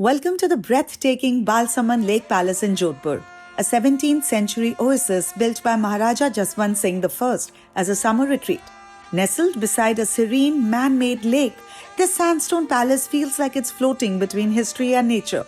Welcome to the breathtaking Balsaman Lake Palace in Jodhpur, a 17th century oasis built by Maharaja Jaswant Singh I as a summer retreat. Nestled beside a serene man-made lake, this sandstone palace feels like it's floating between history and nature.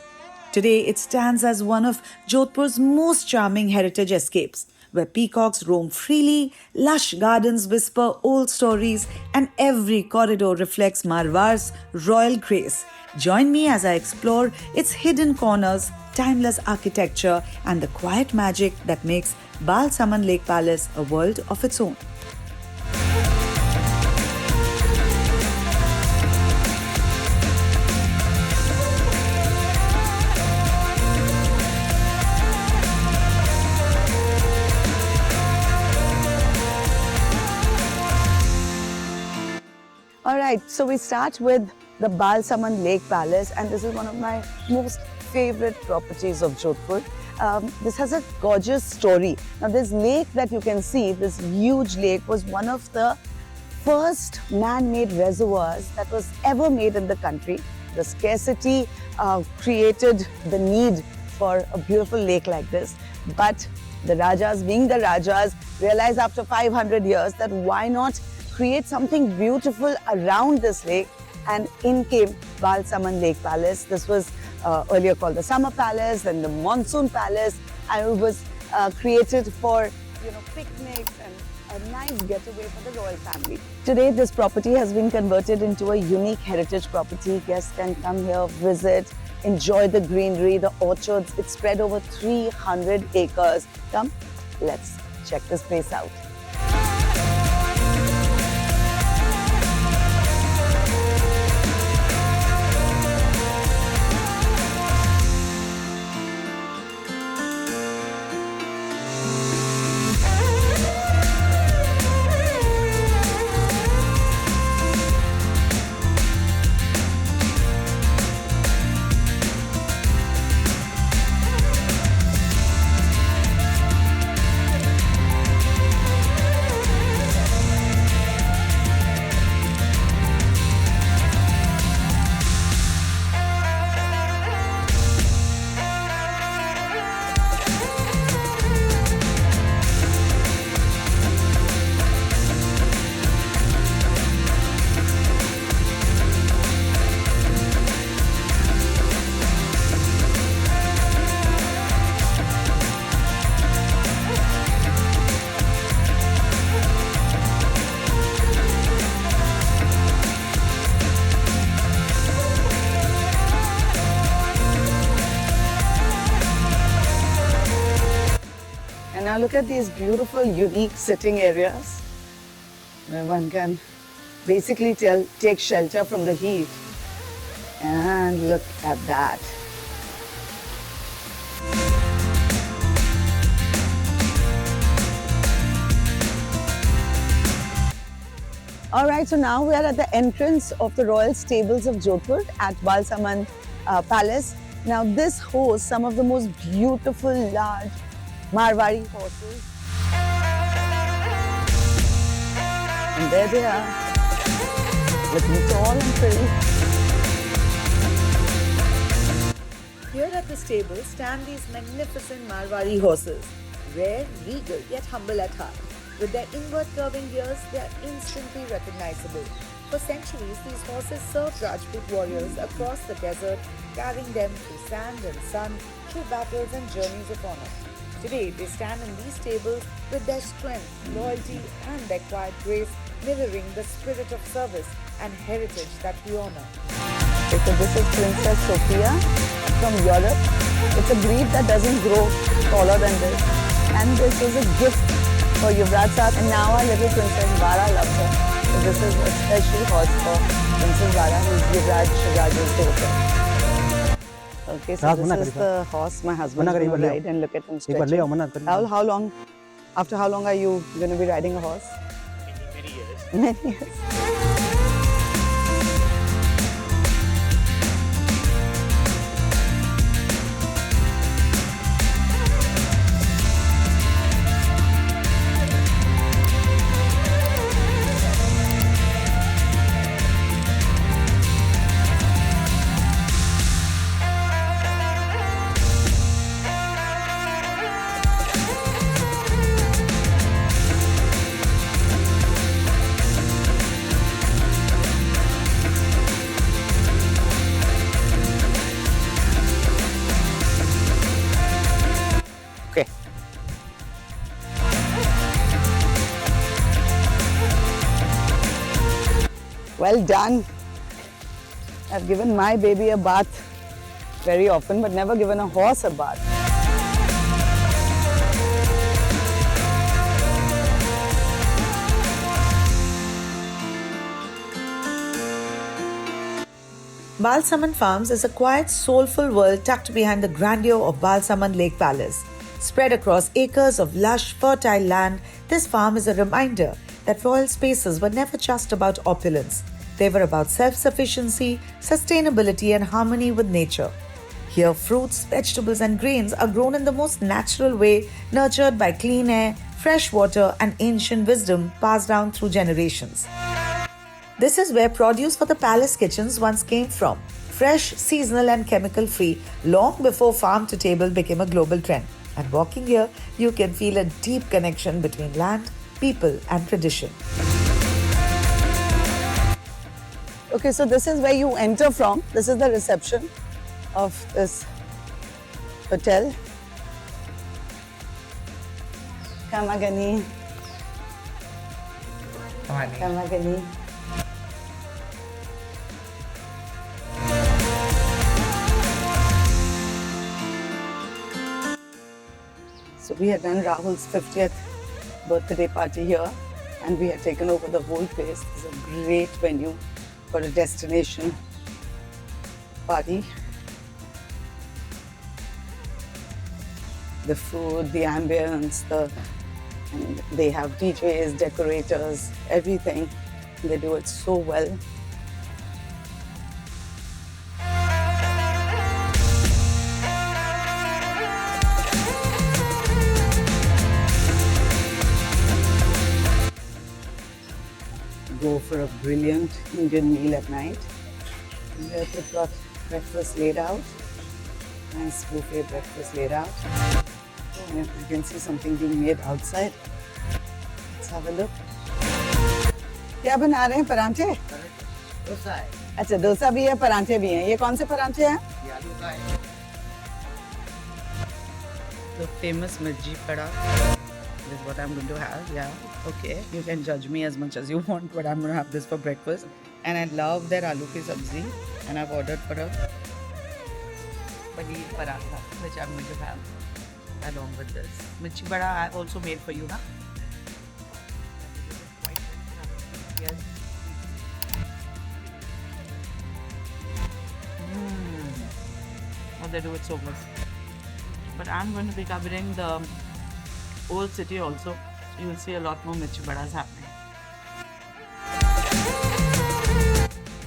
Today, it stands as one of Jodhpur's most charming heritage escapes, where peacocks roam freely, lush gardens whisper old stories, and every corridor reflects Marwar's royal grace. Join me as I explore its hidden corners, timeless architecture, and the quiet magic that makes Balsaman Lake Palace a world of its own. All right, so we start with the Balsaman Lake Palace, and this is one of my most favorite properties of Jodhpur. This has a gorgeous story. Now, this lake that you can see, this huge lake, was one of the first man-made reservoirs that was ever made in the country. The scarcity created the need for a beautiful lake like this. But the Rajas, being the Rajas, realized after 500 years that why not create something beautiful around this lake, and in came Balsaman Lake Palace. This was earlier called the Summer Palace and the Monsoon Palace, and it was created for picnics and a nice getaway for the royal family. Today, this property has been converted into a unique heritage property. Guests can come here, visit, enjoy the greenery, the orchards. It's spread over 300 acres. Come, let's check this place out. Now look at these beautiful, unique sitting areas where one can basically take shelter from the heat. And look at that. All right, so now we are at the entrance of the royal stables of Jodhpur at Balsaman Palace. Now this hosts some of the most beautiful, large Marwari horses. And there they are, looking tall and pretty. Here at the stable stand these magnificent Marwari horses, rare, regal, yet humble at heart. With their inward curving ears, they are instantly recognizable. For centuries, these horses served Rajput warriors across the desert, carrying them through sand and sun, through battles and journeys of honor. Today, they stand in these stables with their strength, loyalty, and their quiet grace, mirroring the spirit of service and heritage that we honor. So this is Princess Sophia from Europe. It's a breed that doesn't grow taller than this. And this is a gift for Yuvraj Sahib. And now our little Princess Bara loves her. So this is a special horse for Princess Bara, who is Yuvraj Raj's daughter. Okay, so this is the horse my husband is going to ride, and look at him stretching. How long, after how long are you going to be riding a horse? Many years. Many years. Well done. I've given my baby a bath very often, but never given a horse a bath. Balsamand Farms is a quiet, soulful world tucked behind the grandeur of Balsamand Lake Palace. Spread across acres of lush, fertile land, this farm is a reminder that royal spaces were never just about opulence. They were about self-sufficiency, sustainability, and harmony with nature. Here, fruits, vegetables, and grains are grown in the most natural way, nurtured by clean air, fresh water, and ancient wisdom passed down through generations. This is where produce for the palace kitchens once came from. Fresh, seasonal, and chemical free, long before farm to table became a global trend. And walking here, you can feel a deep connection between land, people, and tradition. Okay, so this is where you enter from. This is the reception of this hotel. Kamagani. Kamagani. So we had done Rahul's 50th birthday party here and we had taken over the whole place. It's a great venue for a destination party. The food, the ambience, and they have DJs, decorators, everything. They do it so well. Go for a brilliant Indian meal at night. And here we've got breakfast laid out. Nice buffet breakfast laid out. And you can see something being made outside. Let's have a look. क्या बना रहे हैं परांठे? डोसा है। अच्छा डोसा भी है परांठे भी हैं। ये कौन से परांठे हैं? ये आलू का है। The famous mirchi pada is what I'm going to have. Yeah, okay. You can judge me as much as you want, but I'm going to have this for breakfast. And I love their aloo ki sabzi. And I've ordered for a paneer paratha, which I'm going to have along with this. Mirchi pada I also made for you, na? Yes. Oh, they do it so good. But I'm going to be covering the old city also. So you'll see a lot more mirchi badas happening.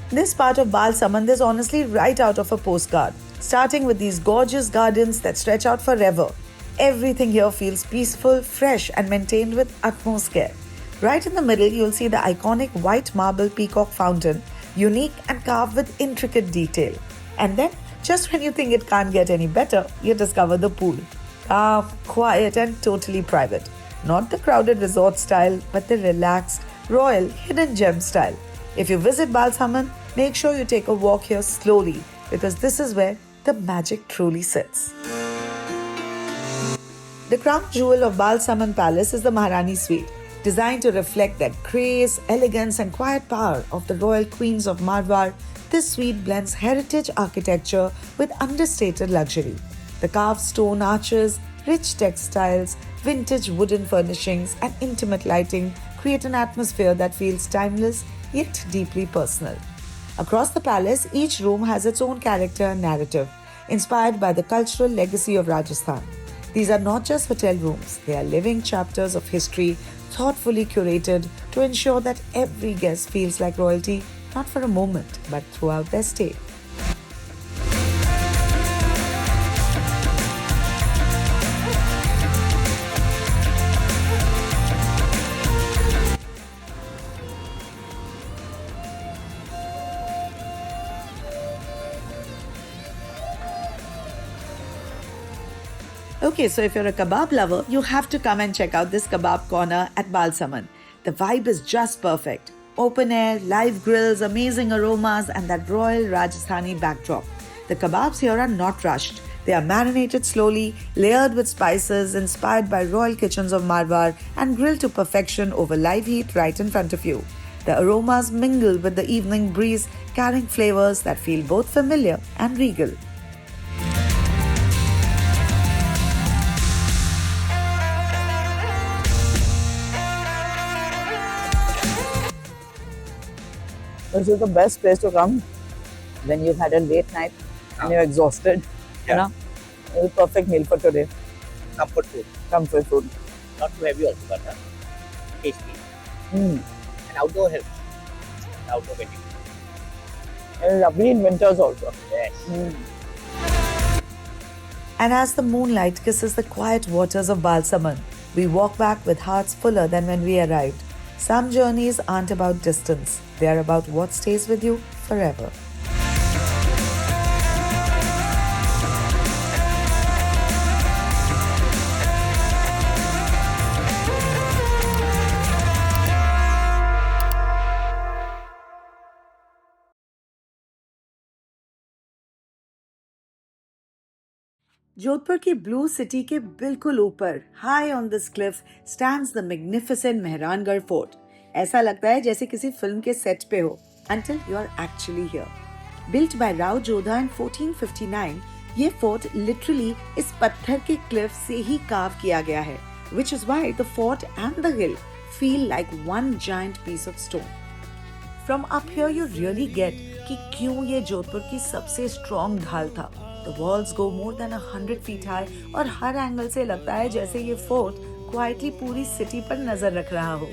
This part of Balsamand is honestly right out of a postcard, starting with these gorgeous gardens that stretch out forever. Everything here feels peaceful, fresh, and maintained with utmost care. Right in the middle, you'll see the iconic white marble peacock fountain, unique and carved with intricate detail. And then, just when you think it can't get any better, you discover the pool. Calm, quiet, and totally private. Not the crowded resort style, but the relaxed, royal, hidden gem style. If you visit Balsamand, make sure you take a walk here slowly because this is where the magic truly sits. The crown jewel of Balsamand Palace is the Maharani Suite, designed to reflect that grace, elegance, and quiet power of the royal queens of Marwar. This suite blends heritage architecture with understated luxury. The carved stone arches, rich textiles, vintage wooden furnishings, and intimate lighting create an atmosphere that feels timeless yet deeply personal. Across the palace, each room has its own character and narrative, inspired by the cultural legacy of Rajasthan. These are not just hotel rooms, they are living chapters of history, thoughtfully curated to ensure that every guest feels like royalty, not for a moment, but throughout their stay. Okay, so if you're a kebab lover, you have to come and check out this kebab corner at Balsamand. The vibe is just perfect. Open air, live grills, amazing aromas, and that royal Rajasthani backdrop. The kebabs here are not rushed. They are marinated slowly, layered with spices inspired by royal kitchens of Marwar, and grilled to perfection over live heat right in front of you. The aromas mingle with the evening breeze, carrying flavors that feel both familiar and regal. This is the best place to come when you've had a late night and you're exhausted. You know, it's a perfect meal for today. Comfort food. Comfort food. Not too heavy also, but tasty. Mm. And outdoor helps. Outdoor wedding. And lovely in winters also. Yes. And as the moonlight kisses the quiet waters of Balsamand, we walk back with hearts fuller than when we arrived. Some journeys aren't about distance, they are about what stays with you forever. Jodhpur की blue city के बिल्कुल ऊपर, high on this Cliff, stands the magnificent Mehrangarh fort. ऐसा लगता है जैसे किसी film के सेट पे हो, until you are actually here. Built by Rao Jodha in 1459, ये फोर्ट लिटरली इस पत्थर के क्लिफ से ही कार्व किया गया है, which is why the fort and the hill feel like one giant piece of stone. From up here you really get कि क्यों ये जोधपुर की सबसे स्ट्रॉन्ग ढाल था. The walls go more than 100 feet high और हर एंगल से लगता है जैसे ये फोर्ट क्वाइटली पूरी सिटी पर नजर रख रहा हो.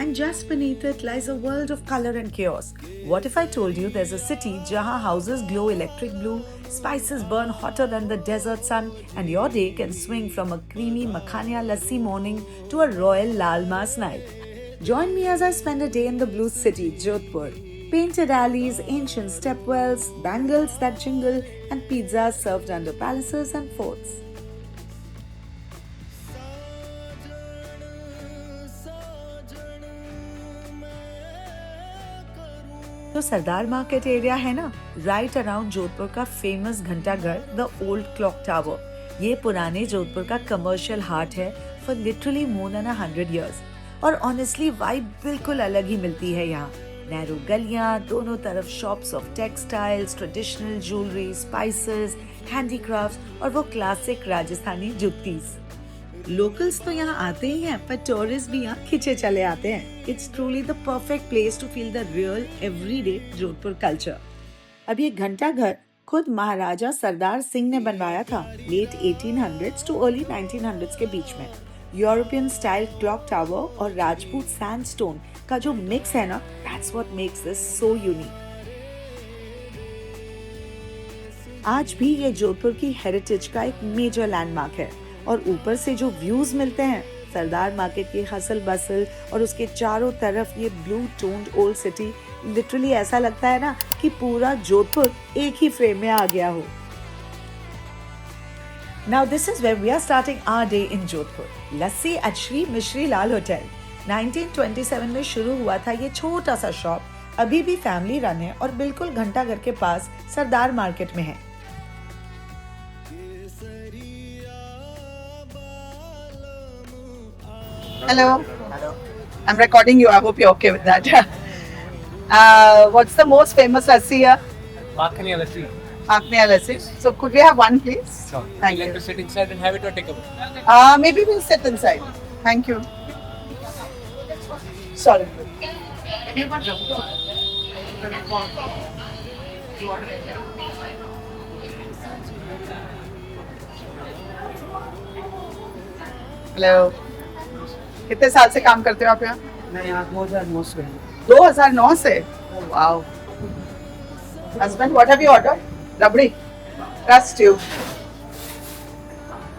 And just beneath it lies a world of color and chaos. What if I told you there's a city जहाँ houses glow electric blue, spices burn hotter than the desert sun, and your day can swing from a creamy makhania lassi morning to a royal lal mas night. Join me as I spend a day in the blue city, Jodhpur. Painted alleys, ancient stepwells, bangles that jingle, and pizzas served under palaces and forts. तो सरदार market area है ना, right around Jodhpur का famous Ghantaghar, the old clock tower. ये पुराने जोधपुर का commercial heart है for literally more than 100 years. और honestly vibe बिल्कुल अलग ही मिलती है यहाँ. नैरो गलियां, दोनों तरफ shops of textiles, traditional jewellery, spices, handicrafts और वो क्लासिक राजस्थानी जुत्तीज. लोकल्स तो यहाँ आते ही हैं, पर टूरिस्ट भी यहाँ खिंचे चले आते हैं. It's truly the perfect place to feel the real everyday Jodhpur culture. अब ये घंटाघर खुद महाराजा सरदार सिंह ने बनवाया था, late 1800s too early 1900s के बीच में. यूरोपियन स्टाइल क्लॉक टावर और राजपूत सैंडस्टोन का जो मिक्स है ना, that's what makes this so unique. आज भी ये जोधपुर की हेरिटेज का एक मेजर लैंडमार्क है और ऊपर से जो व्यूज मिलते हैं, सरदार मार्केट की हसल बसल और उसके चारों तरफ ये blue toned old city, literally ऐसा लगता है ना कि पूरा जोधपुर एक ही फ्रेम में आ गया हो. Now this is where we are starting our day in Jodhpur. Lassi at Shri Mishri Lal Hotel. 1927 में शुरू हुआ था ये छोटा सा शॉप. अभी भी फैमिली रन है और बिल्कुल घंटाघर के पास सरदार मार्केट में है. Hello. Hello. I'm recording you. I hope you're okay with that. What's the most famous lassi here? Makhani lassi. Makhani lassi. So could we have one, please? Sure. Thank You'd you. like to sit inside and have it or take away? Maybe we'll sit inside. Thank you. Sorry. Hello. कितने साल से काम करते हो आप यहाँ? मैं यहाँ 2009 से 2009 से. Wow. Husband, what have you ordered? Rabri. Trust you.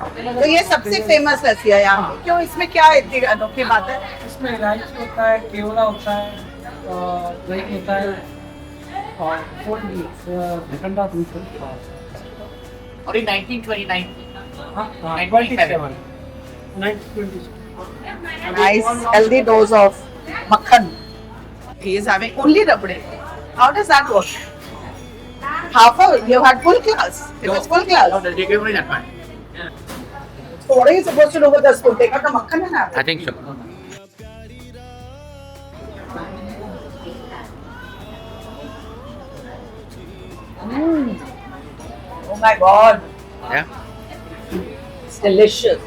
तो ये सबसे फेमस लस्सी है यहाँ की. क्यों, इसमें क्या इतनी अनोखी बात है? इसमें इलायची होता है, केवड़ा होता है, दही होता है और ठंडा दूध. और in 1929. हाँ, 27. 1920. Nice healthy dose of makhan. He is having only rabdi. How does that work? Half a, you had full class. It was full class. No, they gave me that one. So what are you supposed to do with the spoon? Take out the makhan and have it. I think so. Oh my God, Yeah. it's delicious.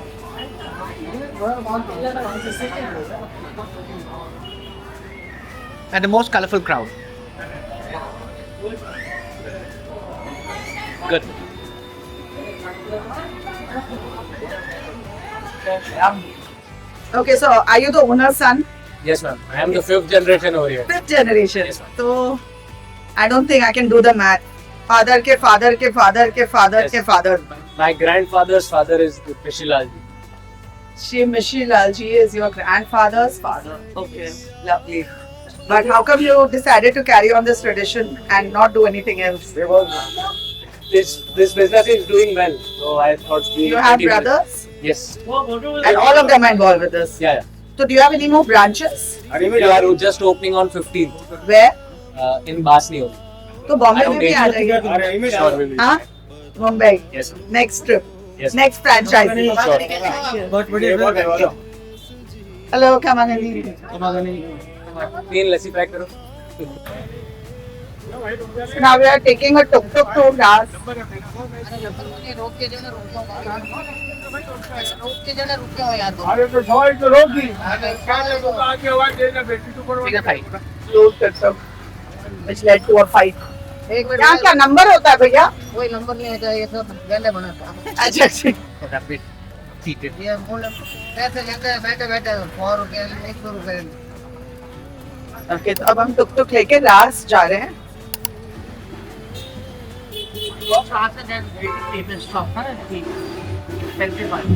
And the most colorful crowd. Good. Okay, so are you the owner's son? Yes, ma'am. I am the fifth generation over here. Fifth generation. Yes, ma'am. So I don't think I can do the math. Father ke father ke father ke father Yes. ke father. My grandfather's father is Pishilal. Shri Mishi Lalji is your grandfather's father. Okay, lovely. But how come you decided to carry on this tradition and not do anything else? This business is doing well, so I thought we. You have brothers, Yes. and all of them are involved with this. Yeah. So do you have any more branches? We are just opening on 15th Where? in Basni only. तो Bombay I में don't भी आ think- जाएगी Sure, we will. हाँ Mumbai Yes. Next trip Yes. Next franchisee hello कमागनी तीन lassi pack करो. Now we are taking a tuk tuk to Raas Take a fight. which led to a fight क्या क्या नंबर होता है भैया कोई नंबर नहीं होता, ये सब गले बनाता है। अच्छा अच्छा So that bit seated. ये मूल पैसे लेते हैं बैठे बैठे 100 रुपए 100 रुपए। ओके तो अब हम टुक टुक लेके रास जा रहे हैं What's after that very famous shop, huh? The expensive one.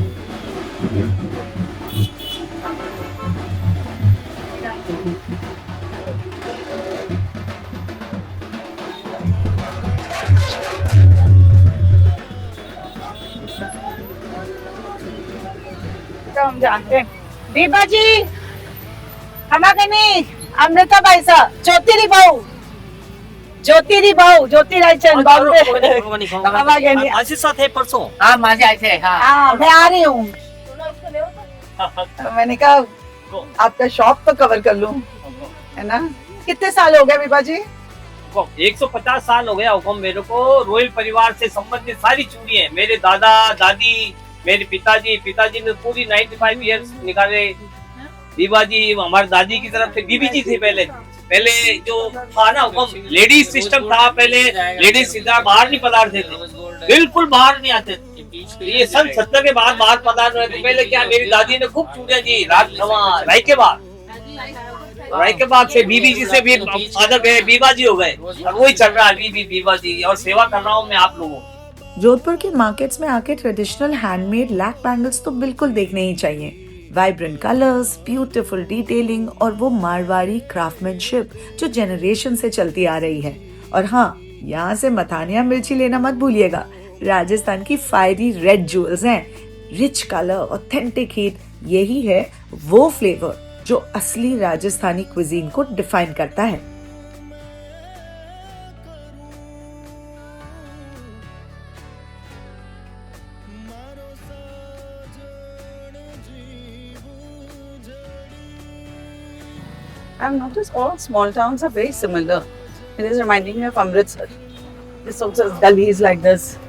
तो हम जानते हैं दीपा जी हमागनी अमृता बाई सा ज्योतिरी भाऊ ज्योति रायचंद बॉम्बे हमागनी आशीष साथ है परसों. हाँ माजे आए थे हाँ हाँ मैं आ रही हूँ तो मैंने कहा आपका शॉप तो कवर कर लूं है ना कितने साल हो गए विभा जी 150 साल हो गया हुक्म मेरे को. रोयल परिवार से संबंधित सारी चूड़ी है. मेरे दादा दादी मेरे पिताजी ने पूरी 95 इयर्स निकाले. दीवा जी हमारी दादी की तरफ से बीबी जी थे पहले जो था ना हुक्म लेडीज सिस्टम था. पहले लेडीज सीधा बाहर नहीं पधारते थे, बिल्कुल बाहर नहीं आते थे. ये सन 70 के बाद बाहर पधार रहे थे. पहले क्या मेरी दादी ने खूब चूड़ियां जी राय के बाद से बीबी जी से भी फादर गए, बीबा जी हो गए, और वही चल रहा है अभी भी बीबा जी. और सेवा कर रहा हूँ मैं आप लोगों की. जोधपुर के मार्केट्स में आके ट्रेडिशनल हैंडमेड लैक बैंगल्स तो बिल्कुल देखने ही चाहिए. वाइब्रेंट कलर्स, ब्यूटीफुल डिटेलिंग और वो मारवाड़ी क्राफ्टमैनशिप जो जनरेशन से चलती आ रही है. और हाँ, यहाँ से मथानिया मिर्ची लेना मत भूलिएगा. राजस्थान की फायरी रेड ज्वेल्स हैं. रिच कलर, ऑथेंटिक हीट, यही है वो फ्लेवर जो असली राजस्थानी क्विजीन को डिफाइन करता है. I've noticed all small towns are very similar. It is reminding me of Amritsar. This also has gullies like this.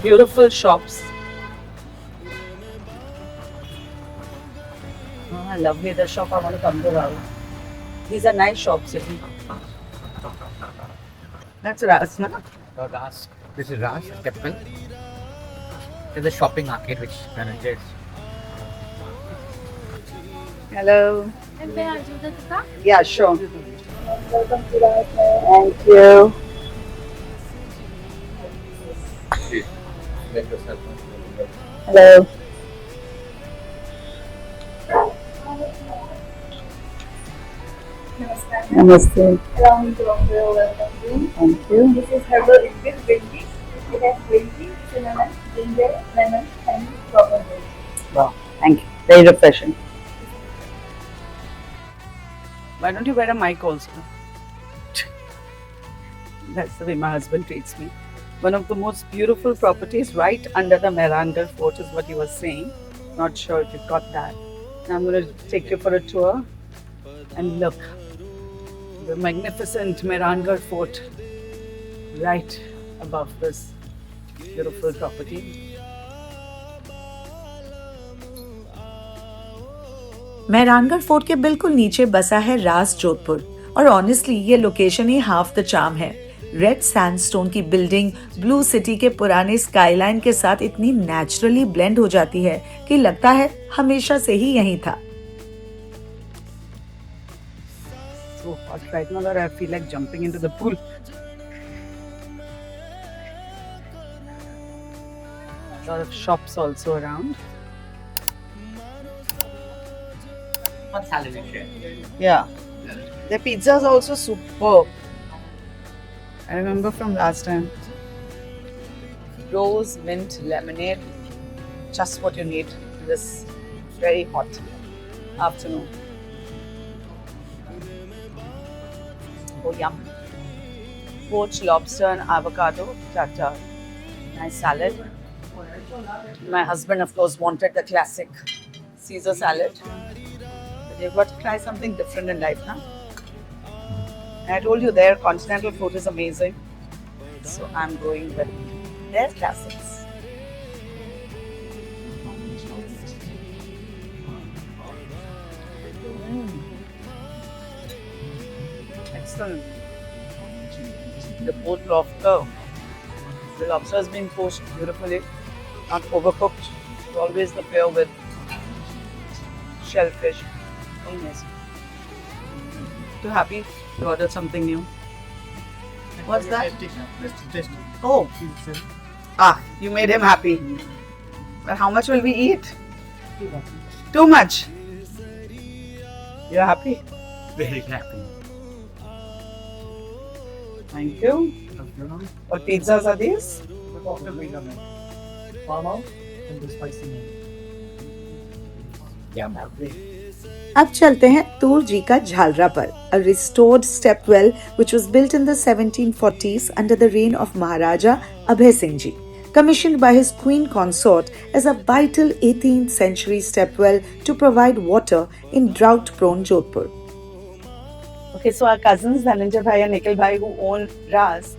Beautiful shops. Oh, I love the shop. I want to come to now. These are nice shops. That's Ras, na? So Ras, this is Ras Temple. There's a shopping arcade which manages. Hello. Yeah, sure. Welcome to Ras. Thank you. Hello. Namaste. Thank you. This is herbal liquid green tea. It has green tea, cinnamon, ginger, lemon, and strawberry. Wow. Thank you. Very refreshing. Why don't you wear a mic also? That's the way my husband treats me. One of the most beautiful properties right under the Mehrangarh Fort is what he was saying. Not sure if you got that. Now I'm going to take you for a tour and look. the magnificent Mehrangarh Fort right above this beautiful property. Mehrangarh fort के बिल्कुल नीचे बसा है रास जोधपुर और honestly ये location he half the charm है। Red sandstone की बिल्डिंग ब्लू सिटी के पुराने स्काईलाइन के साथ इतनी नेचुरली ब्लेंड हो जाती है कि लगता है हमेशा से ही यहीं था। So hot right now that I feel like jumping into the pool. A lot of shops also around. What salad is share? Yeah. The pizzas are also superb. I remember from last time. Rose mint lemonade. Just what you need this very hot afternoon. Oh, yum. Poached lobster and avocado tartar. Nice salad. My husband, of course, wanted the classic Caesar salad. But you've got to try something different in life, huh? And I told you their continental food is amazing. So I'm going with their classics. Excellent. The poached lobster. The lobster has been poached beautifully, not overcooked. Always the pair with shellfish. Very nice. Too happy to order something new. What's that? Oh. You made him happy. But how much will we eat? Too much. You're happy? Very happy. Thank you. What pizzas are these? Farm out and the spicy name. Yeah, happy. अब चलते हैं तूर जी का झालरा पर, a restored stepwell which was built in the 1740s under the reign of Maharaja Abhay Singh Ji, commissioned by his queen consort as a vital 18th century stepwell to provide water in drought-prone Jodhpur. Okay, so our cousins Dhananjay Bhai and Nikhil Bhai, who own Ras,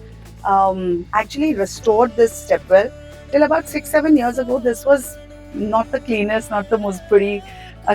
actually restored this stepwell. Till about 6-7 years ago, this was not the cleanest, not the most pretty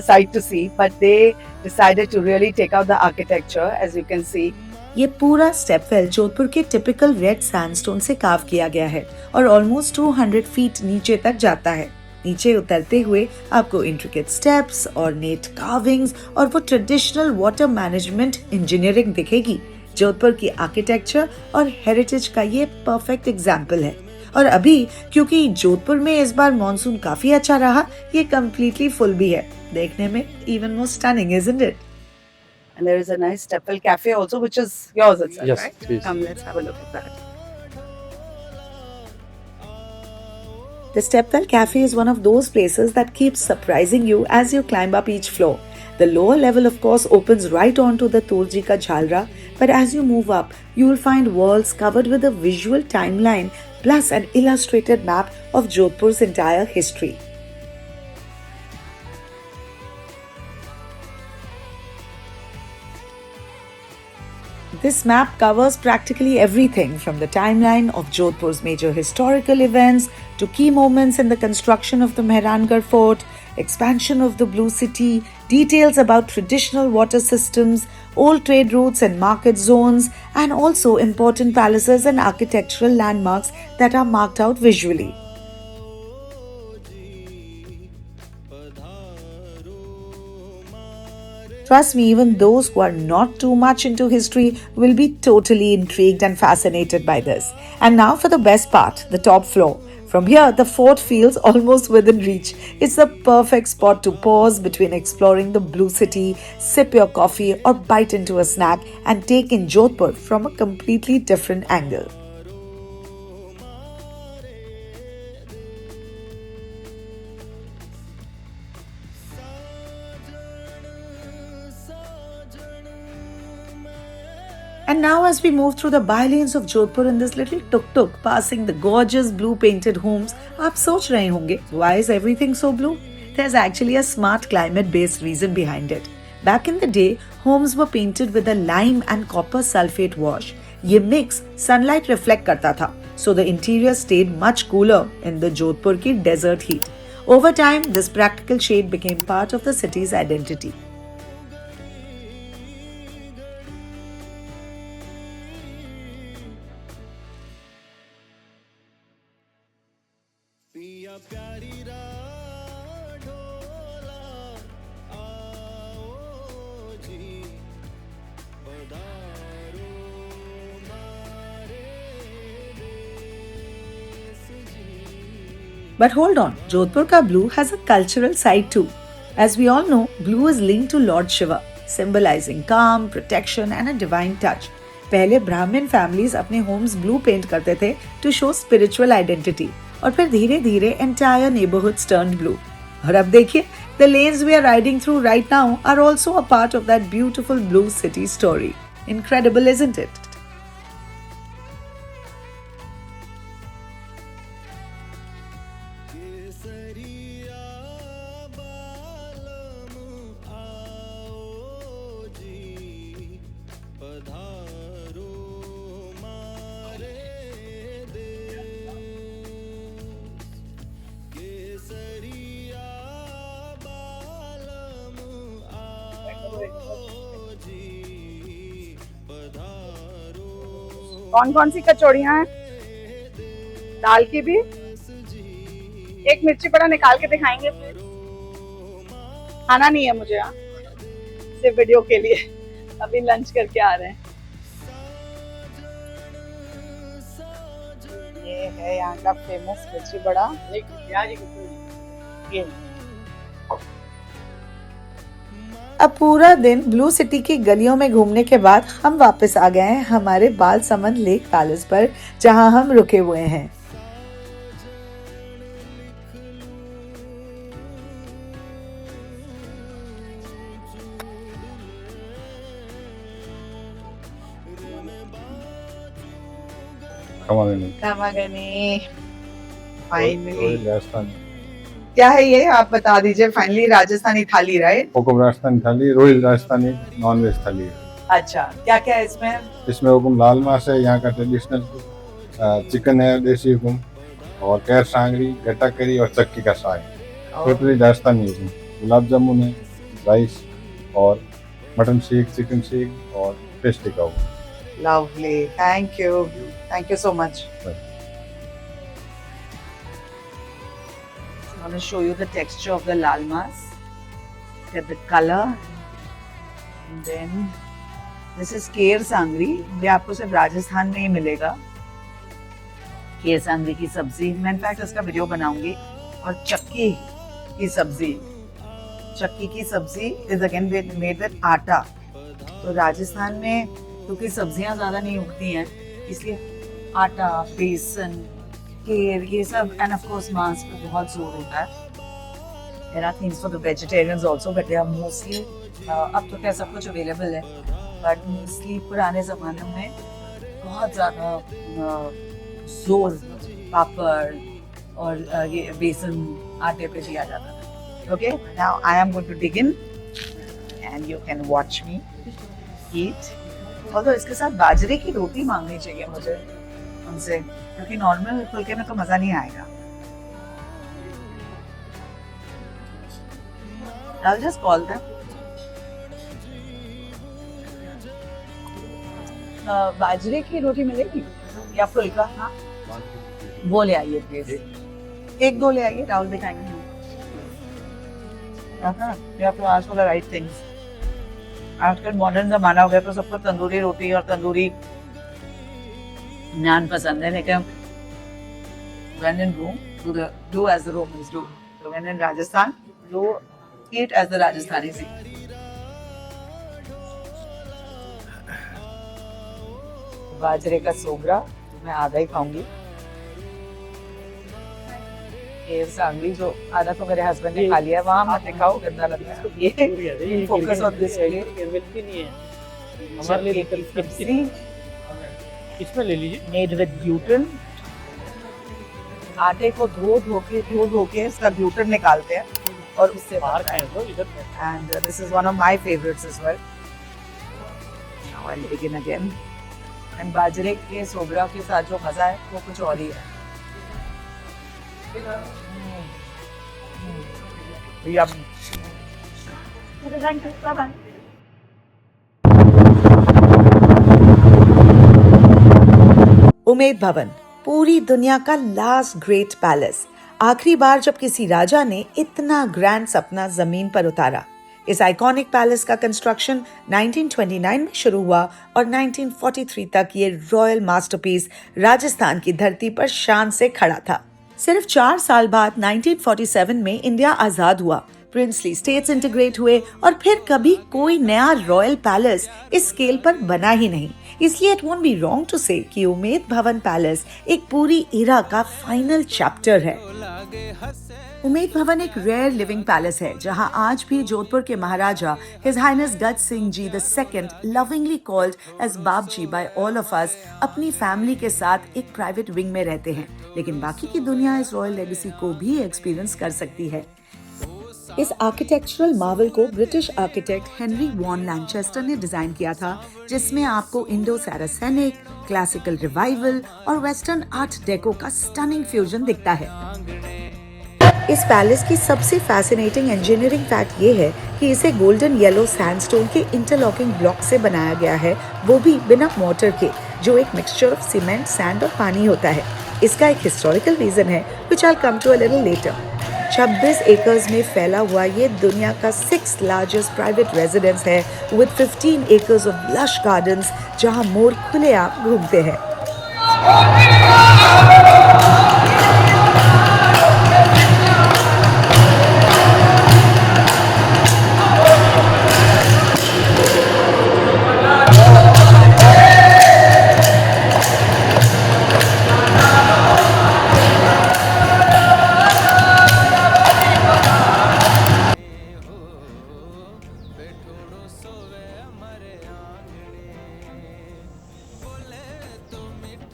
sight to see, but they decided to really take out the architecture, as you can see. ये पूरा stepwell Jodhpur के typical red sandstone से curve किया गया है और almost 200 feet नीचे तक जाता है। नीचे उतरते हुए आपको इंट्रिकेट स्टेप्स और नेट कार्विंग्स और वो ट्रेडिशनल वाटर मैनेजमेंट इंजीनियरिंग दिखेगी। जोधपुर की आर्किटेक्चर और हेरिटेज का ये परफेक्ट एग्जाम्पल है। और अभी क्योंकि जोधपुर में इस बार मॉनसून काफी अच्छा रहा, ये कम्प्लीटली फुल भी है। देखने में even more stunning, isn't it? And there is a nice stepwell cafe also, which is yours itself, Yes, right? please. Come, let's have a look at that. The Stepwell Cafe is one of those places that keeps surprising you as you climb up each floor. The lower level, of course, opens right onto the Turji ka Jhalra, but as you move up, you will find walls covered with a visual timeline plus an illustrated map of Jodhpur's entire history. This map covers practically everything from the timeline of Jodhpur's major historical events to key moments in the construction of the Mehrangarh Fort, expansion of the Blue City, details about traditional water systems, old trade routes and market zones, and also important palaces and architectural landmarks that are marked out visually. Trust me, even those who are not too much into history will be totally intrigued and fascinated by this. And now for the best part, the top floor. From here, the fort feels almost within reach. It's the perfect spot to pause between exploring the Blue City, sip your coffee or bite into a snack and take in Jodhpur from a completely different angle. And now as we move through the bylanes of Jodhpur in this little tuk-tuk passing the gorgeous blue painted homes, आप सोच रहे होंगे, why is everything so blue? There's actually a smart climate based reason behind it. Back in the day, homes were painted with a lime and copper sulfate wash. ये mix sunlight reflect करता था, so the interior stayed much cooler in the Jodhpur की desert heat. Over time, this practical shade became part of the city's identity. But hold on, Jodhpur ka blue has a cultural side too. As we all know, blue is linked to Lord Shiva, symbolizing calm, protection and a divine touch. पहले ब्राह्मण families अपने homes blue paint करते थे to show spiritual identity और फिर धीरे धीरे entire neighborhoods turned blue. और अब देखिए, the lanes we are riding through right now are also a part of that beautiful blue city story. Incredible, isn't it? कौन कौन सी कचौड़ियाँ हैं? दाल की भी? एक मिर्ची बड़ा निकाल के दिखाएंगे फिर? खाना नहीं है मुझे, यहाँ सिर्फ वीडियो के लिए। अभी लंच करके आ रहे हैं। ये है यहाँ का फेमस मिर्ची बड़ा। ये अब पूरा दिन ब्लू सिटी की गलियों में घूमने के बाद हम वापस आ गए हैं हमारे बालसमंद लेक पैलेस पर, जहां हम रुके हुए हैं। खमागनी फाइनली क्या है ये, आप बता दीजिए। फाइनली राजस्थानी थाली, राइट? हुकुम राजस्थानी थाली, रॉयल राजस्थानी नॉन वेज थाली है। अच्छा, क्या क्या है इसमें? इसमें हुकुम लाल मास है, यहाँ का ट्रेडिशनल चिकन है देसी हुकुम, और कैर सांगरी, गट्टा करी और चक्की का साग। टोटली राजस्थानी हुकुम। गुलाब जामुन है, राइस और मटन सीख, चिकन सीख और fish tikka Hukum. Lovely, thank you so much. I'm going to show you the texture of the lal mas. Look at the color. And then this is केर सांगरी। ये आपको सिर्फ राजस्थान में ही मिलेगा। केर सांगरी की सब्जी, मैं इनफैक्ट इसका वीडियो बनाऊंगी। और चक्की की सब्जी, चक्की की सब्जी इज अगेन मेड विद आटा। तो राजस्थान में क्योंकि सब्जियां ज्यादा नहीं उगती हैं, इसलिए आटा, बेसन, केर, ये सब, एंड ऑफ कोर्स मांस पे बहुत जोर होता है। There are things for the vegetarians also, but they are mostly अब तो क्या सब कुछ अवेलेबल है, बट मोस्टली पुराने ज़माने में बहुत ज़्यादा जोर पापड़ और ये बेसन आटे पे दिया जाता था। Okay, now I am going to dig in and you can watch me eat. और इसके साथ बाजरे की रोटी मांगनी चाहिए मुझे उनसे, क्योंकि नॉर्मल फुलके में तो मजा नहीं आएगा। I'll just call them. बाजरे की रोटी मिलेगी या फुलका? हाँ, वो ले आइए प्लीज, एक दो ले आइए, राहुल दिखाएंगे। You have to ask for the right things. आजकल मॉडर्न जमाना हो गया तो सबको तंदूरी रोटी और तंदूरी नान पसंद है, लेकिन when in Rome, do as the Romans do. So when in Rajasthan, do eat as the Rajasthanis eat. बाजरे का सोगरा मैं आधा ही खाऊंगी। केर सांगरी जो आधा तो मेरे हस्बैंड ने खा लिया है, वहाँ मत खाओ, गंदा लगता है। ये फोकस ऑन दिस प्लेट। हमारे लिए इसमें ले लीजिए। Made with gluten. आटे को धो धो के इसका ग्लूटेन निकालते हैं और उससे बाहर बनता है। खाए तो इधर खाए। And this is one of my favorites as well. Now I'll begin again. And बाजरे के सोबरा के साथ जो मजा है वो कुछ और ही है। Yum. Thank you. Bye-bye. Umaid Bhawan, पूरी दुनिया का लास्ट ग्रेट पैलेस। आखिरी बार जब किसी राजा ने इतना ग्रैंड सपना जमीन पर उतारा। इस आइकॉनिक पैलेस का कंस्ट्रक्शन 1929 में शुरू हुआ और 1943 तक ये रॉयल मास्टरपीस राजस्थान की धरती पर शान से खड़ा था। सिर्फ 4 साल बाद 1947 में इंडिया आजाद हुआ, प्रिंसली स्टेट्स इंटीग्रेट हुए और फिर कभी कोई नया रॉयल पैलेस इस स्केल पर बना ही नहीं। इसलिए it won't be wrong to say कि उमेद भवन पैलेस एक पूरी इरा का फाइनल चैप्टर है। उमेद भवन एक रेयर लिविंग पैलेस है जहां आज भी जोधपुर के महाराजा his highness Gaj Singh ji the second, lovingly called as Babji by all of us, अपनी फैमिली के साथ एक प्राइवेट विंग में रहते हैं, लेकिन बाकी की दुनिया इस रॉयल लेगेसी को भी एक्सपीरियंस कर सकती है। इस आर्किटेक्चरल मार्वल को ब्रिटिश आर्किटेक्ट हेनरी वॉन लैनचेस्टर ने डिजाइन किया था, जिसमें आपको इंडो सैरासेनिक, क्लासिकल रिवाइवल और वेस्टर्न आर्ट डेको का स्टनिंग फ्यूजन दिखता है। इस पैलेस की सबसे फैसिनेटिंग इंजीनियरिंग फैक्ट ये है कि इसे गोल्डन येलो सैंडस्टोन के इंटरलॉकिंग ब्लॉक से बनाया गया है, वो भी बिना मोटर के, जो एक मिक्सचर ऑफ सीमेंट, सैंड और पानी होता है। इसका एक हिस्टोरिकल रीजन है which I will come to a little later. 26 acres में फैला हुआ ये दुनिया का 6th लार्जेस्ट प्राइवेट रेजिडेंस है with 15 acres of lush gardens जहां मोर खुलेआम घूमते हैं।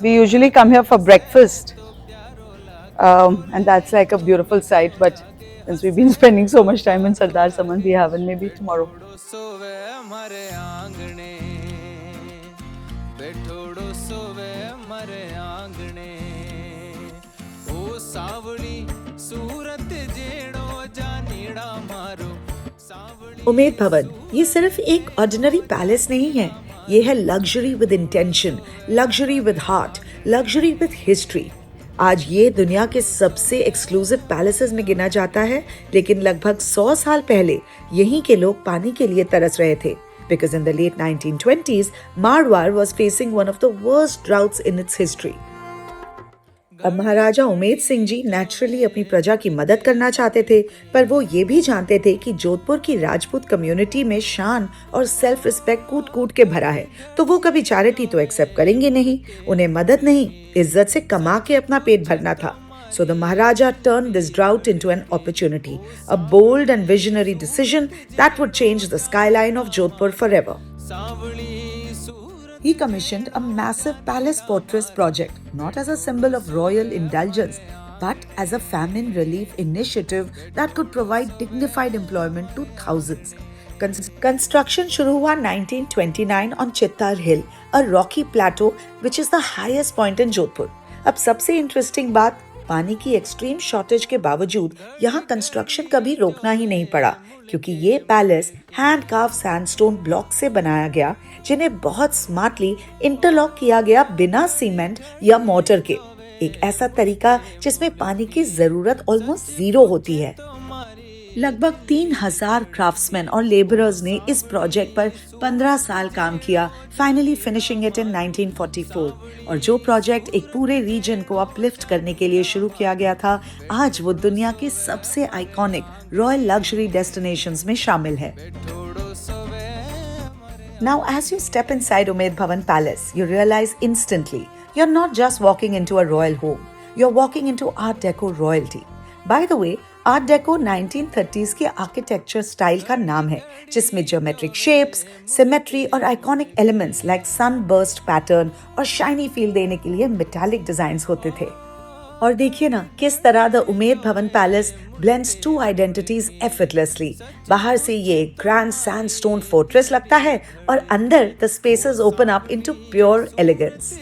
We usually come here for breakfast, and that's like a beautiful sight. But since we've been spending so much time in Sardar Saman, we haven't. Maybe tomorrow. Umaid Bhawan ये सिर्फ एक ordinary palace नहीं है, ये है luxury with intention, luxury with heart, luxury with history. आज ये दुनिया के सबसे एक्सक्लूसिव पैलेसेस में गिना जाता है, लेकिन लगभग 100 साल पहले यहीं के लोग पानी के लिए तरस रहे थे। Because in the late 1920s, Marwar was facing one of the worst droughts in its history. अब महाराजा उमेद सिंह जी नेचुरली अपनी प्रजा की मदद करना चाहते थे, पर वो ये भी जानते थे कि जोधपुर की राजपूत कम्युनिटी में शान और सेल्फ रिस्पेक्ट कूट कूट के भरा है, तो वो कभी चैरिटी तो एक्सेप्ट करेंगे नहीं। उन्हें मदद नहीं, इज्जत से कमा के अपना पेट भरना था। So the Maharaja turned this drought into an opportunity, a bold and visionary decision that would change the skyline of Jodhpur forever. He commissioned a massive palace fortress project, not as a symbol of royal indulgence, but as a famine relief initiative that could provide dignified employment to thousands. Construction शुरू हुआ 1929 on Chittar Hill, a rocky plateau which is the highest point in Jodhpur. अब सबसे interesting बात, पानी की extreme shortage के बावजूद यहाँ कंस्ट्रक्शन कभी रोकना ही नहीं पड़ा, क्योंकि ये palace hand curve sandstone block से बनाया गया, जिन्हें बहुत स्मार्टली इंटरलॉक किया गया बिना सीमेंट या मोटर के। एक ऐसा तरीका जिसमें पानी की जरूरत ऑलमोस्ट जीरो होती है। लगभग 3000 क्राफ्ट्समैन और लेबरर्स ने इस प्रोजेक्ट पर 15 साल काम किया, फाइनली फिनिशिंग इट इन 1944। और जो प्रोजेक्ट एक पूरे रीजन को अपलिफ्ट करने के लिए शुरू किया गया था, आज वो दुनिया के सबसे आइकॉनिक रॉयल लग्जरी डेस्टिनेशंस में शामिल है। Now, as you step inside Umed Bhavan Palace, you realize instantly you're not just walking into a royal home, you're walking into Art Deco royalty. By the way, art deco 1930s के architecture style का नाम है, जिसमें geometric shapes, symmetry और iconic elements like sunburst pattern और shiny feel देने के लिए मेटालिक डिजाइन्स होते थे। और देखिए ना किस तरह the Umaid Bhawan palace blends two identities effortlessly. बाहर से ये ग्रैंड सैंडस्टोन फोर्ट्रेस लगता है और अंदर the spaces open up into pure elegance.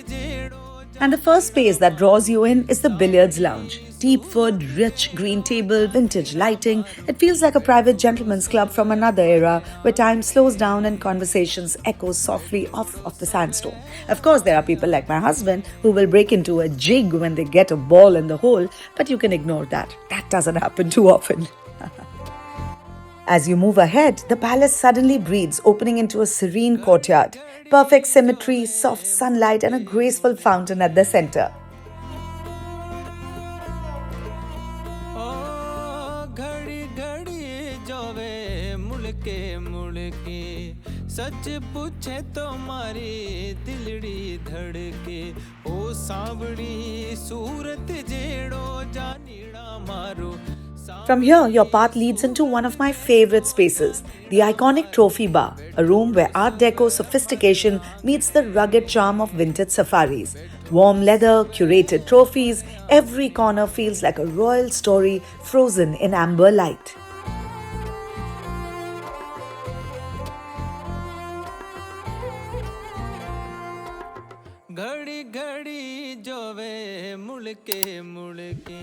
And the first space that draws you in is the billiards lounge. Deep wood, rich green table, vintage lighting. It feels like a private gentleman's club from another era where time slows down and conversations echo softly off of the sandstone. Of course, there are people like my husband who will break into a jig when they get a ball in the hole, but you can ignore that. That doesn't happen too often. As you move ahead, the palace suddenly breathes, opening into a serene courtyard. Perfect symmetry, soft sunlight, and a graceful fountain at the center. सच पूछे तो मारी दिलड़ी धड़के ओ सांवड़ी सूरत जेड़ो जानीड़ा मारो। From here, your path leads into one of my favorite spaces, the iconic Trophy Bar, a room where Art Deco sophistication meets the rugged charm of vintage safaris. Warm leather, curated trophies, every corner feels like a royal story frozen in amber light. घड़ी घड़ी जोवे मुड़के मुड़के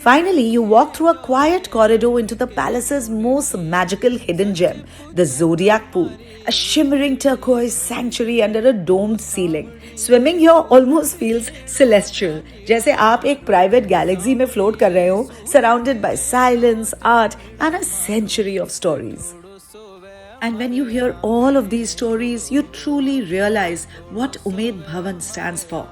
Finally, you walk through a quiet corridor into the palace's most magical hidden gem, the Zodiac Pool, a shimmering turquoise sanctuary under a domed ceiling. Swimming here almost feels celestial, जैसे आप एक private galaxy में float कर रहे हो, surrounded by silence, art, and a century of stories. And when you hear all of these stories, you truly realize what Umaid Bhavan stands for.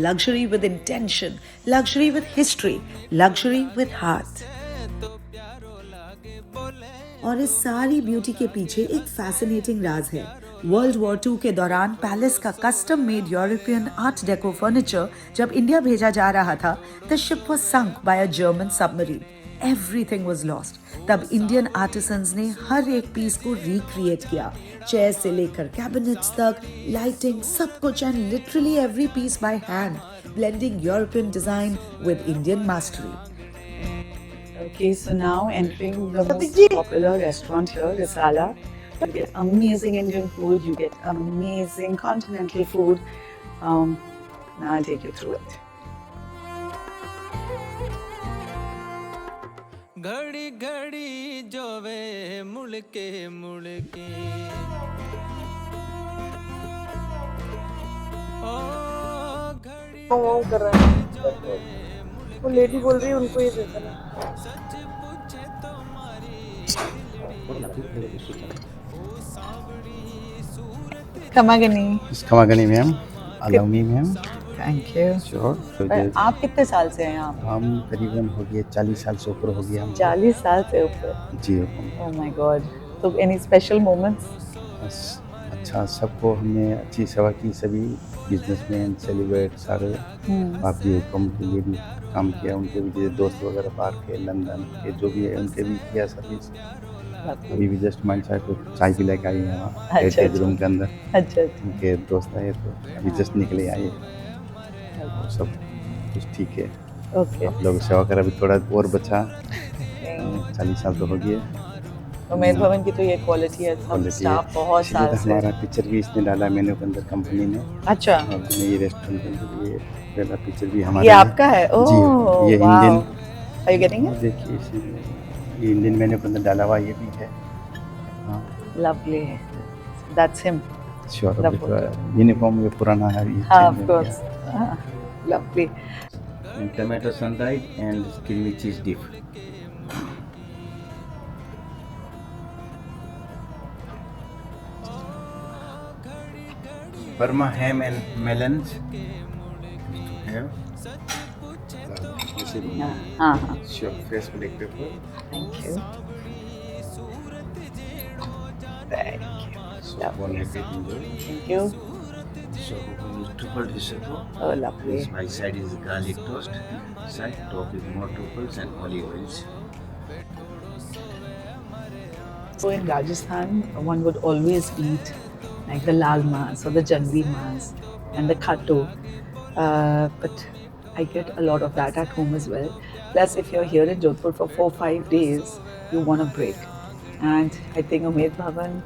Luxury with intention, luxury with history, luxury with heart. और इस सारी beauty के पीछे एक fascinating राज है। World war II के दौरान palace का custom made European art deco furniture जब इंडिया भेजा जा रहा था, the ship was sunk by a German submarine. Everything was lost. तब इंडियन आर्टिसंस ने हर एक पीस को रिक्रिएट किया, चेयर से लेकर कैबिनेट्स तक, लाइटिंग, सब कुछ, and literally every piece by hand, blending European design with Indian mastery. Okay, so now entering the most popular restaurant here, Risala. You get amazing Indian food, you get amazing continental food. Now I'll take you through it. घड़ी घड़ी जोवे मुड़के मुड़के वो कर रहा है, वो lady बोल रही है उनको ये देता है। खमागनी। खमागनी ma'am, allow me ma'am. Thank you. Sure. आप कितने साल से हैं यहाँ? हम करीबन हो गए 40 साल से ऊपर हो गया हम। 40 साल से ऊपर? जी। Oh my God. तो any special moments? अच्छा, सबको हमने अच्छी सेवा की, सभी बिजनेसमैन, सेलिब्रेट सारे आप भी हुक्म के लिए भी काम किया, उनके भी जैसे दोस्त वगैरह बाहर के, लंदन के जो भी है उनके भी किया सर्विस। अभी भी जस्ट माइंड साहब को चाय पिला के आई है वहाँ हेरिटेज रूम के अंदर। अच्छा। उनके दोस्त आए तो अभी जस्ट निकले आए, सब कुछ ठीक है। ओके। आप लोग सेवा करा, अभी थोड़ा और बचा, 40 साल तो हो गए। उमेद भवन की तो ये क्वालिटी है, सब स्टाफ बहुत साल से। हमारा पिक्चर भी इसने डाला मेन्यू के अंदर कंपनी ने। अच्छा। ये रेस्टोरेंट के अंदर ये पहला पिक्चर भी हमारा। ये आपका है? ओह, जी, ये Indian. Are you getting it? देखिए ये इंडियन मेन्यू के अंदर डाला हुआ ये भी है। Lovely. That's him. Sure. Uniform ये पुराना है। हाँ, of course. Lovely. Tomato sun-dried and creamy cheese dip. Burma ham and melons. हाँ। Sure. Fresh black pepper. Thank you. Thank you. One happy enjoy. Thank you. So triple risotto. Oh, lovely. My side is garlic toast. Side top is more truffles and olive oils. So in Rajasthan, one would always eat like the lal mas or the jalbi mas and the khatto. But I get a lot of that at home as well. Plus, if you're here in Jodhpur for 4-5 days, you want a break. And I think Umaid Bhavan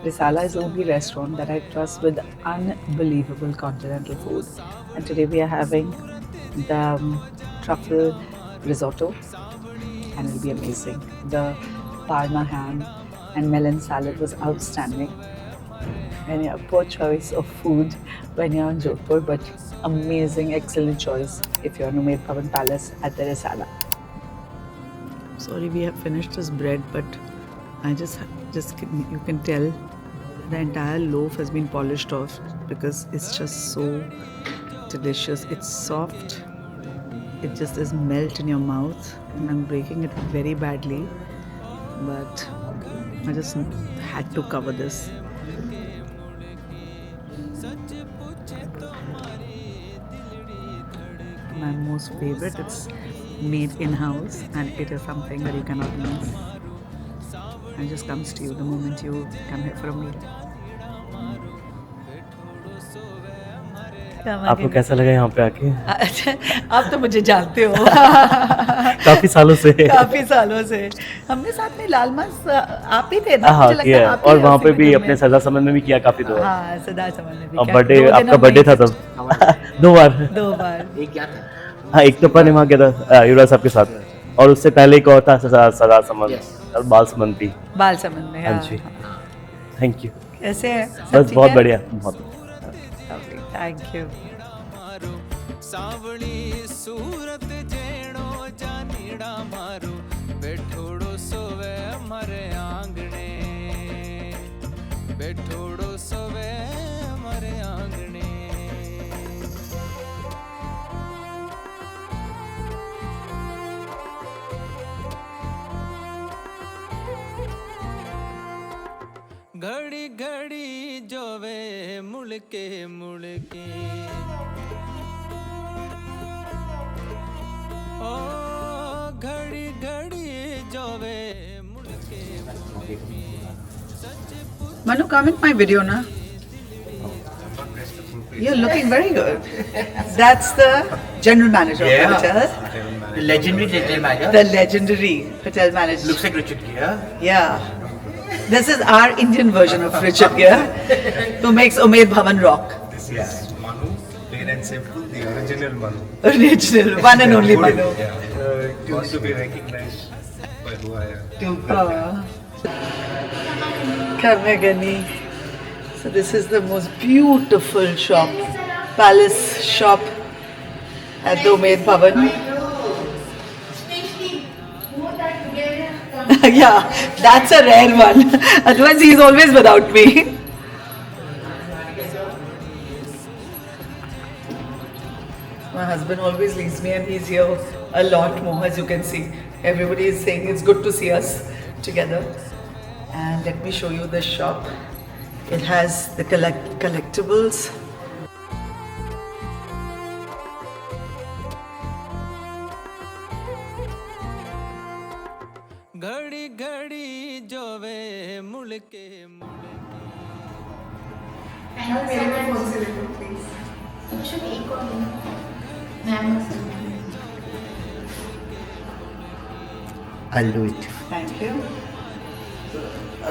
Risala is the only restaurant that I trust with unbelievable continental food. And today we are having the truffle risotto, and it'll be amazing. The parma ham and melon salad was outstanding. And yeah, poor choice of food when you're in Jodhpur, but amazing, excellent choice if you're in Umaid Bhavan Palace at the Risala. Sorry, we have finished this bread, but you can tell the entire loaf has been polished off because it's just so delicious. It's soft. It just is melt in your mouth, and I'm breaking it very badly, but I just had to cover this. My most favorite, it's made in-house and it is something that you cannot miss. It just comes to you the moment you come here for a meal. आपको कैसा लगा यहाँ पे आके? अच्छा, आप तो मुझे जानते हो काफी सालों से हमने साथ में लाल मास आप ही थे ना? हाँ, मुझे लगता है किया आप ही और हैं वहाँ उसी पे भी वीडियो में। अपने सरदार समन में भी किया काफी दो बार। हाँ, सरदार समन में भी अब किया। बर्थडे 2 दिन आपका हम बर्थडे वहीं था थे। तब 2 बार। 2 बार। एक क्या था? हाँ, एक तो अपन वहाँ गया था युवराज साहब के साथ, और उससे पहले एक और था सरदार समन और बाल समंती। बाल समन में। हाँ जी, थैंक यू। कैसे है? बस बहुत बढ़िया, बहुत। Thank you. सावली सूरत जेणो जानीड़ा मारो बैठोड़ो सोवे हमारे आंगणे बैठोड़ो सोवे हमारे आंगणे घड़ी घड़ी जोवे मुड़के मुड़के घड़ी घड़ी जोवे मुड़के Manu, come in my video na. You're looking very good. That's the general manager of the hotel. The legendary hotel manager. The legendary hotel manager. Looks like Richard Gere. Yeah. This is our Indian version of Richard Gere, who makes Umaid Bhavan rock. This is Manu, plain and simple, the original Manu. Original, one and only Manu. Want to be recognized by who I am. Come here, Gani. So this is the most beautiful shop, palace shop at the Umaid Bhavan. Yeah, that's a rare one. Otherwise, he's always without me. My husband always leaves me, and he's here a lot more, as you can see. Everybody is saying it's good to see us together. And let me show you this shop. It has the collectibles. घड़ी घड़ी जोवे मुड़के I'll do it. Thank you.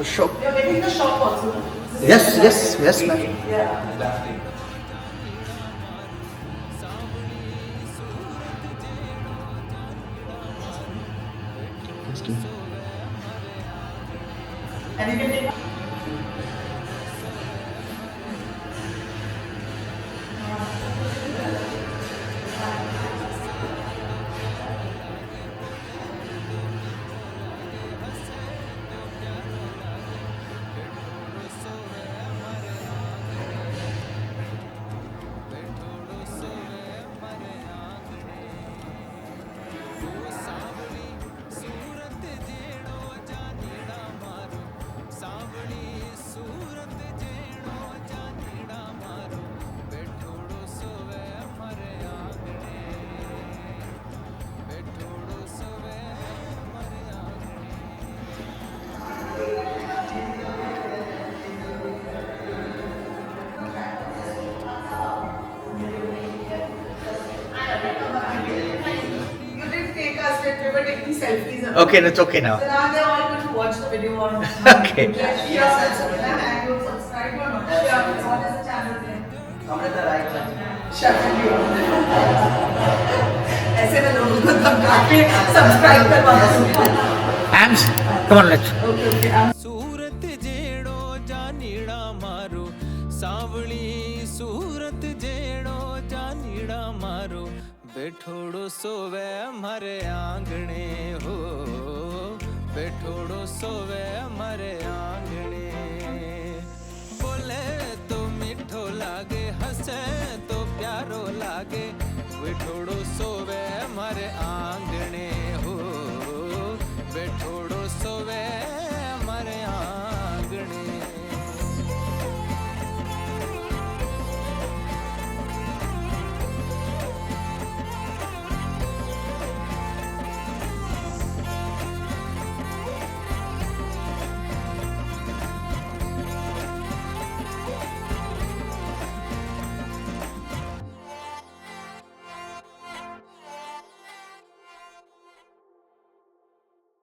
Shop. You're getting the shop also. Yes, ma'am. Yeah. And you can take. selfies. Okay, that's okay now. So now they're all going to watch the video on. Okay. And you subscribe or not? Sure. What is the channel name? Amrita Rai Channel. ऐसे में लोगों को धमका के subscribe करवा दो. Ams, come on, let's. सूरत जेड़ो जानीड़ा मारो सावली सूरत जेड़ो जानीड़ा मारो बैठोड़ो सोवे हमारे आंगणे हो बैठोड़ो सोवे हमारे आंगणे